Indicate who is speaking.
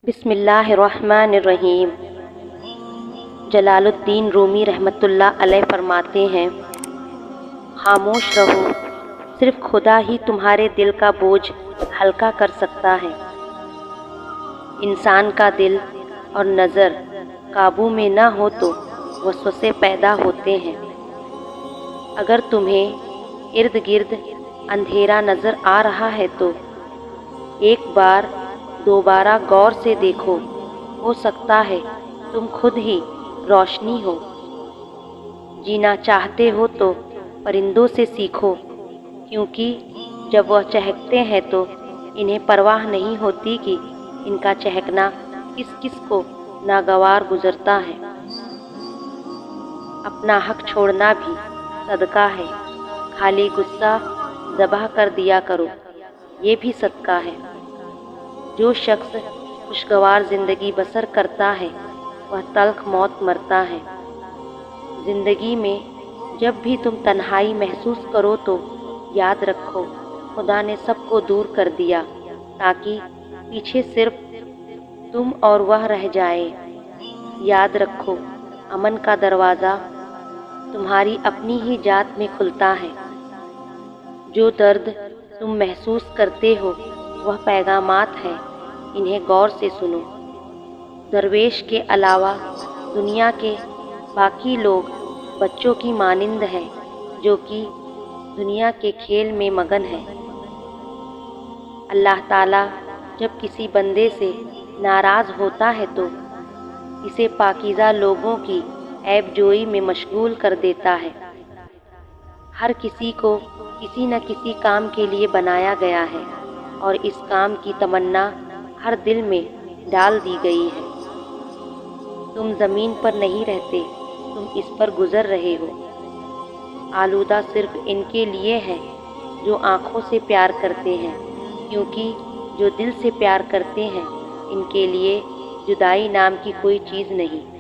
Speaker 1: بسم اللہ الرحمن الرحیم۔ جلال الدین رومی رحمۃ اللہ علیہ فرماتے ہیں، خاموش رہو، صرف خدا ہی تمہارے دل کا بوجھ ہلکا کر سکتا ہے۔ انسان کا دل اور نظر قابو میں نہ ہو تو وسوسے پیدا ہوتے ہیں۔ اگر تمہیں ارد گرد اندھیرا نظر آ رہا ہے تو ایک بار دوبارہ غور سے دیکھو، ہو سکتا ہے تم خود ہی روشنی ہو۔ جینا چاہتے ہو تو پرندوں سے سیکھو، کیونکہ جب وہ چہکتے ہیں تو انہیں پرواہ نہیں ہوتی کہ ان کا چہکنا کس کس کو ناگوار گزرتا ہے۔ اپنا حق چھوڑنا بھی صدقہ ہے، خالی غصہ ذبح کر دیا کرو، یہ بھی صدقہ ہے۔ جو شخص خوشگوار زندگی بسر کرتا ہے وہ تلخ موت مرتا ہے۔ زندگی میں جب بھی تم تنہائی محسوس کرو تو یاد رکھو خدا نے سب کو دور کر دیا تاکہ پیچھے صرف تم اور وہ رہ جائے۔ یاد رکھو امن کا دروازہ تمہاری اپنی ہی ذات میں کھلتا ہے۔ جو درد تم محسوس کرتے ہو وہ پیغامات ہیں، انہیں غور سے سنو۔ درویش کے علاوہ دنیا کے باقی لوگ بچوں کی مانند ہیں جو کہ دنیا کے کھیل میں مگن ہیں۔ اللہ تعالیٰ جب کسی بندے سے ناراض ہوتا ہے تو اسے پاکیزہ لوگوں کی عیب جوئی میں مشغول کر دیتا ہے۔ ہر کسی کو کسی نہ کسی کام کے لیے بنایا گیا ہے اور اس کام کی تمنا ہر دل میں ڈال دی گئی ہے۔ تم زمین پر نہیں رہتے، تم اس پر گزر رہے ہو۔ آلودہ صرف ان کے لیے ہے جو آنکھوں سے پیار کرتے ہیں، کیونکہ جو دل سے پیار کرتے ہیں ان کے لیے جدائی نام کی کوئی چیز نہیں۔